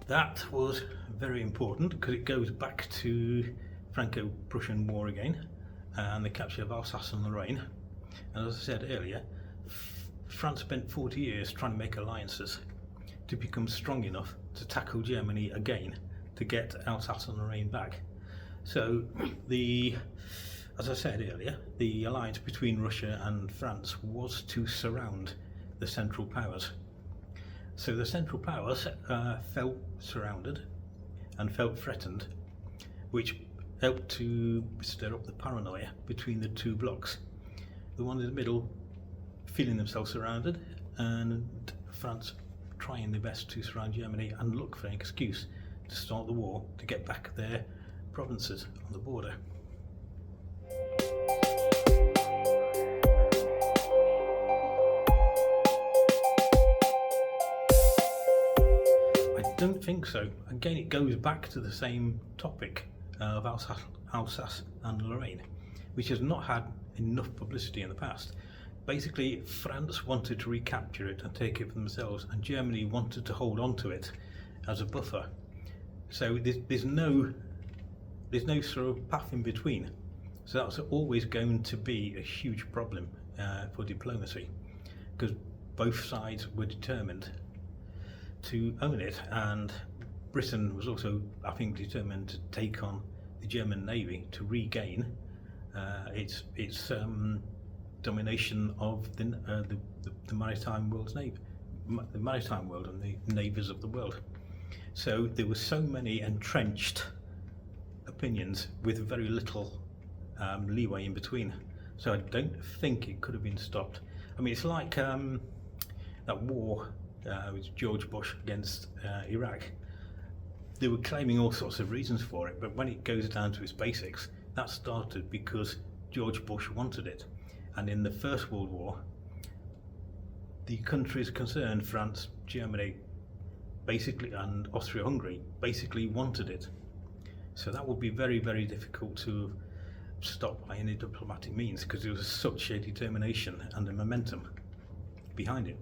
That was very important because it goes back to Franco-Prussian War again and the capture of Alsace and Lorraine. And as I said earlier, France spent 40 years trying to make alliances to become strong enough to tackle Germany again to get Alsace and Lorraine back. So as I said earlier, the alliance between Russia and France was to surround the Central Powers. So the Central Powers felt surrounded and felt threatened, which helped to stir up the paranoia between the two blocs. The one in the middle feeling themselves surrounded, and France trying their best to surround Germany and look for an excuse to start the war to get back their provinces on the border. I don't think so. Again, it goes back to the same topic of Alsace and Lorraine, which has not had enough publicity in the past. Basically, France wanted to recapture it and take it for themselves, and Germany wanted to hold on to it as a buffer. So there's no sort of path in between. So that's always going to be a huge problem for diplomacy, because both sides were determined to own it, and Britain was also, I think, determined to take on the German Navy to regain its domination of the maritime world's navy, the maritime world and the navies of the world. So there were so many entrenched opinions with very little leeway in between. So I don't think it could have been stopped. I mean, it's like that war with George Bush against Iraq. They were claiming all sorts of reasons for it, but when it goes down to its basics, that started because George Bush wanted it. And in the First World War, the countries concerned, France, Germany, basically, and Austria-Hungary, basically wanted it. So that would be very, very difficult to stop by any diplomatic means, because there was such a determination and a momentum behind it.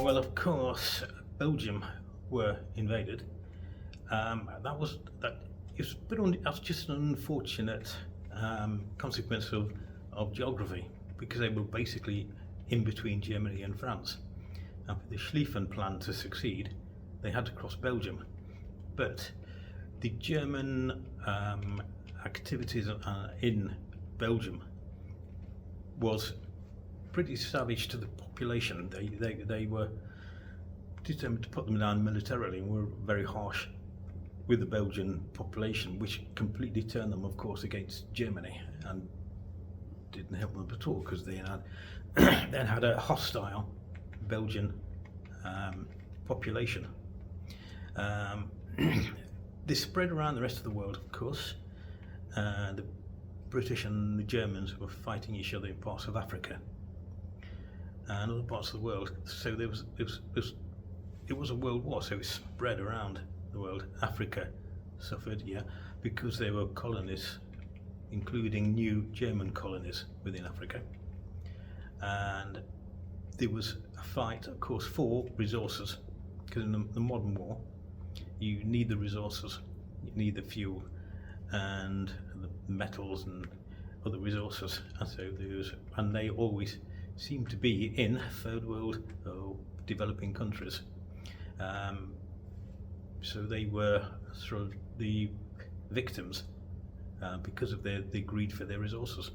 Well, of course, Belgium were invaded. That's just an unfortunate consequence of geography, because they were basically in between Germany and France. And for the Schlieffen plan to succeed, they had to cross Belgium. But the German activities in Belgium was pretty savage to the population. They were determined to put them down militarily and were very harsh with the Belgian population, which completely turned them, of course, against Germany and didn't help them at all, because they then had a hostile Belgian population. This spread around the rest of the world, of course. The British and the Germans were fighting each other in parts of Africa and other parts of the world. So it was a world war, so it spread around the world. Africa suffered, because there were colonies, including new German colonies within Africa. And there was a fight, of course, for resources, because in the modern war, you need the resources, you need the fuel and the metals and other resources, and they always seem to be in third world or developing countries. So they were sort of the victims because of their greed for their resources.